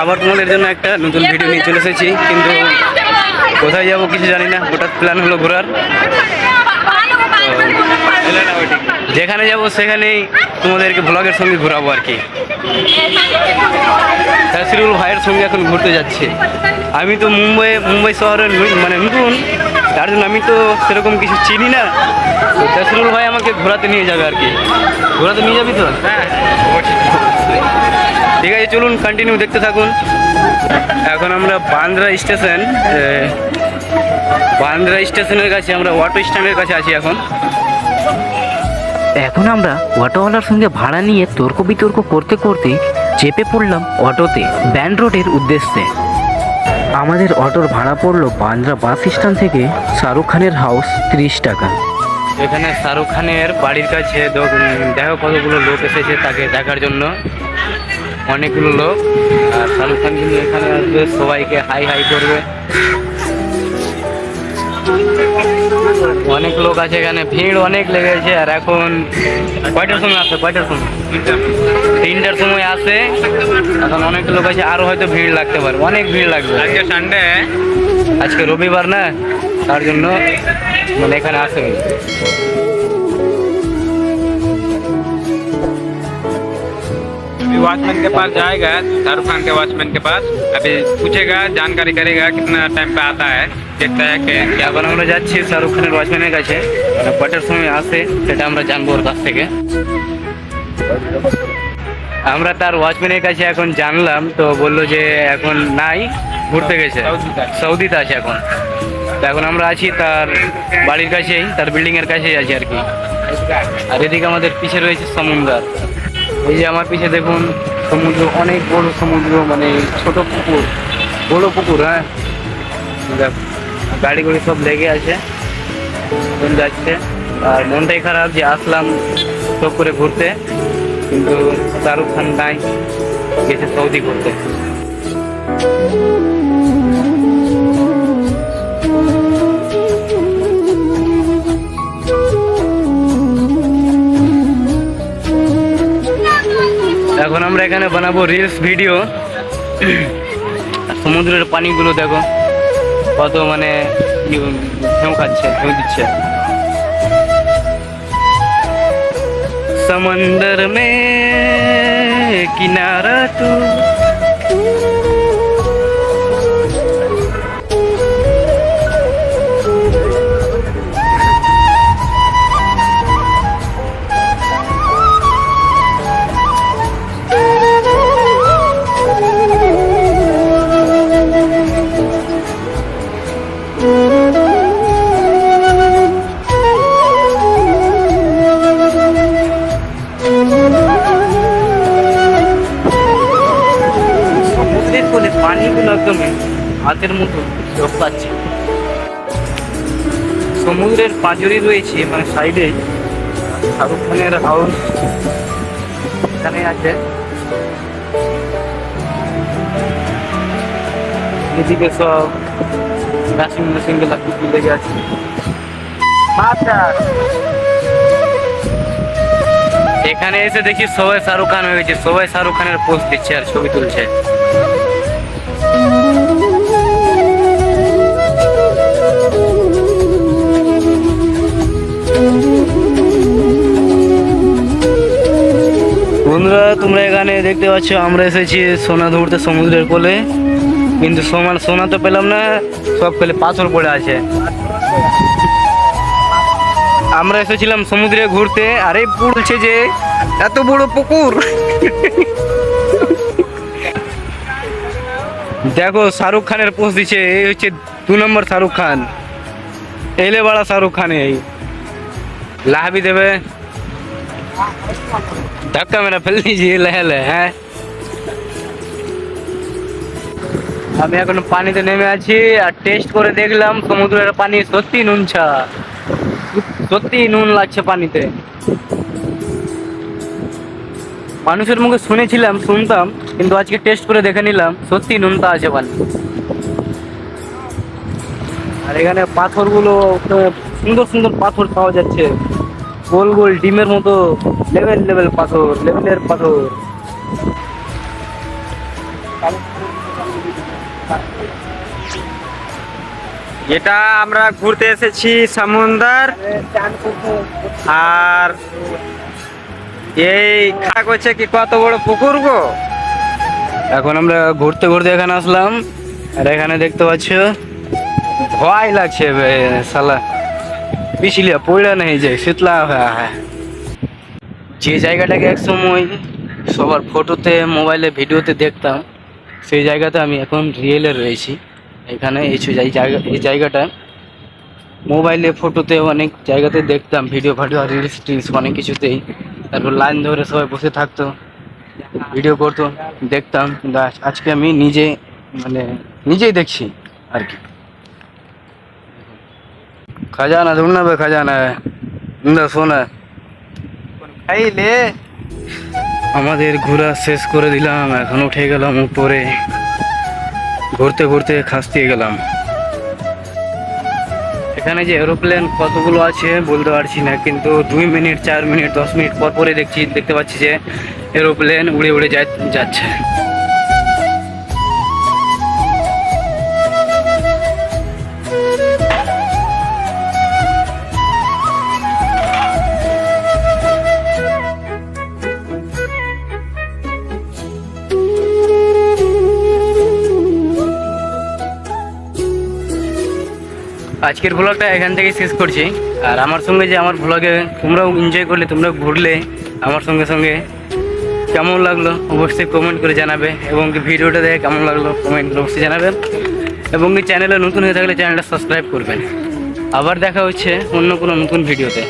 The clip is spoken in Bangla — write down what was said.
আবার তোমাদের জন্য একটা নতুন ভিডিও নিয়ে চলে এসেছি, কিন্তু কোথায় যাবো কিছু জানি না। হঠাৎ প্ল্যান হলো ঘোরার, যেখানে যাব সেখানেই তোমাদেরকে ব্লগের সঙ্গে ঘোরাবো আর কি। তাসিরুল ভাইয়ের সঙ্গে এখন ঘুরতে যাচ্ছে। আমি তো মুম্বাই শহরের মানে নতুন, তার জন্য আমি তো সেরকম কিছু চিনি না। তো তাসিরুল ভাই আমাকে ঘোরাতে নিয়ে যাবে আর কি। ঘোরাতে নিয়ে যাবি তো? হ্যাঁ, ঠিক আছে, চলুন কন্টিনিউ দেখতে থাকুন। এখন আমরা বান্দ্রা স্টেশনের কাছে, আমরা অটো স্ট্যান্ডের কাছে আছি এখন। এখন আমরা অটোওয়ালার সঙ্গে ভাড়া নিয়ে তর্ক বিতর্ক করতে করতে চেপে পড়লাম অটোতে ব্যান্ড রোডের উদ্দেশ্যে। আমাদের অটোর ভাড়া পড়লো বান্দ্রা বাস স্ট্যান্ড থেকে শাহরুখ খানের হাউস 30 টাকা। এখানে শাহরুখ খানের বাড়ির কাছে দেখো কতগুলো লোক এসেছে তাকে দেখার জন্য, অনেকগুলো লোক। আর শাহরুখ খান কিন্তু এখানে আসবে, সবাইকে হাই হাই করবে। অনেক লোক আছে এখানে, ভিড় অনেক লেগেছে। আর এখন কয়টার সময় আসে? 3টার সময় আসে। এখন অনেক লোক আছে, আরো হয়তো ভিড় লাগতে পারে, অনেক ভিড় লাগবে। আজকে সানডে, আজকে রবিবার না, তার জন্য মানে এখানে আসে। वॉचमैन के पास जाएगा, शाहरुख खान के वॉचमैन के पास, अभी पूछेगा, जानकारी करेगा कितना टाइम पे आता है, देखता है कि এখন আমরা যাচ্ছি শাহরুখ খানের ওয়াচম্যানের কাছে, কটার সময় আসে সেটা আমরা জানবো ওর কাছ থেকে। আমরা তার ওয়াচম্যানের কাছে এখন জানলাম, তো বললো যে এখন নাই, ঘুরতে গেছে, সৌদিতে আছে এখন। তো এখন আমরা আছি তার বাড়ির কাছেই, তার বিল্ডিং এর কাছেই আছি আর কি। আর এদিকে আমাদের পিছে রয়েছে সমুদ্র। এই যে আমার পিছে দেখুন সমুদ্র, অনেক বড় সমুদ্র, মানে ছোট পুকুর, বড় পুকুর। হ্যাঁ, গাড়ি গুড়ি সব লেগে আছে, যাচ্ছে। আর মনটাই খারাপ যে আসলাম সব করে ঘুরতে, কিন্তু শাহরুখ খান নাই, গেছে সৌদি ঘুরতে। এখন আমরা এখানে বানাবো রিলস ভিডিও। সমুদ্রের পানিগুলো দেখো কত মানে ঢেউ খাচ্ছে, ঢেউ দিচ্ছে। समंदर में किनारा तू, পানিগুলো একদম হাতের মতো পাচ্ছে। সমুদ্রের পাঁজরি রয়েছে মানে সাইডে, শাহরুখ খানের হাউস এখানে আছে। এদিকে সব ওয়াশিং মেশিন গুলো লেগে আছে। এখানে এসে দেখি সবাই শাহরুখ খান হয়ে গেছে, সবাই শাহরুখ খানের পোস্ট দিচ্ছে আর ছবি তুলছে। বন্ধুরা, তোমরা এখানে দেখতে পাচ্ছ আমরা এসেছি সোনা ধরতে সমুদ্রের কোলে, কিন্তু সোনা তো পেলাম না, সব কোলে পাথর পড়ে আছে। আমরা এসেছিলাম সমুদ্রে ঘুরতে, আরে বলছে যে এত বড় পুকুর। দেখো শাহরুখ খানের পোস্ট দিচ্ছে, এই হচ্ছে 2 নম্বর শাহরুখ খান, এলে বড়া শাহরুখ খান। এই লাহাবি দেবে, धक्का मेरा फैल दीजिए लहले। হ্যাঁ, আমি এখন পানিতে নেমে আছি আর টেস্ট করে দেখলাম সমুদ্রের পানি সত্যি নুনছা, সত্যি নুন লাগছে পানিতে। মানুষের মুখে শুনতাম, কিন্তু আজকে টেস্ট করে দেখে নিলাম, সত্যি নুনটা আছে পানি। আর এখানে পাথরগুলো সুন্দর সুন্দর পাথর পাওয়া যাচ্ছে, গোল গোল ডিমের মতো, লেভেলের পাথর। এটা আমরা ঘুরতে এসেছি সমুদ্র, আর এই খাক হচ্ছে কি কত বড় পুকুর গো। এখন আমরা ঘুরতে ঘুরতে এখানে আসলাম, আর এখানে দেখতে পাচ্ছ ভয় লাগছে বে শালা, পিছলিয়া পড়ে নেই যে শীতলা হ্যাঁ। যে জায়গাটাকে একসময় সবার ফটোতে মোবাইলে ভিডিওতে দেখতাম, সেই জায়গাতে আমি এখন রিয়েলে রয়েছি। এখানে এই জায়গাটা মোবাইলে ফটোতে অনেক জায়গাতে দেখতাম, ভিডিও আর রিলস টিলস অনেক কিছুতেই। তারপর লাইন ধরে সবাই বসে থাকতো, ভিডিও করতো, দেখতাম। কিন্তু আজকে আমি নিজেই দেখছি আর কি। খাজানা ঢুঁড়না বে খাজানা, শোনা খাইলে আমাদের ঘোরা শেষ করে দিলাম, এখন উঠে গেলাম উপরে, ঘুরতে ঘুরতে খাসতিয়ে গেলাম। এখানে যে এরোপ্লেন কতগুলো আছে বলতে পারছি না, কিন্তু 2 মিনিট 4 মিনিট 10 মিনিট পর পরে দেখতে পাচ্ছি যে এরোপ্লেন উড়ে উড়ে যাচ্ছে। আজকের ব্লগটা এখান থেকে শেষ করছি। আর আমার সঙ্গে যে আমার ব্লগে তোমরাও এনজয় করলে, তোমরা ঘুরলে আমার সঙ্গে কেমন লাগলো অবশ্যই কমেন্ট করে জানাবে, এবং ভিডিওটা দেখে কেমন লাগলো কমেন্ট করে অবশ্যই জানাবেন, এবং চ্যানেলে নতুন হয়ে থাকলে চ্যানেলটা সাবস্ক্রাইব করবেন। আবার দেখা হচ্ছে অন্য কোনো নতুন ভিডিওতে।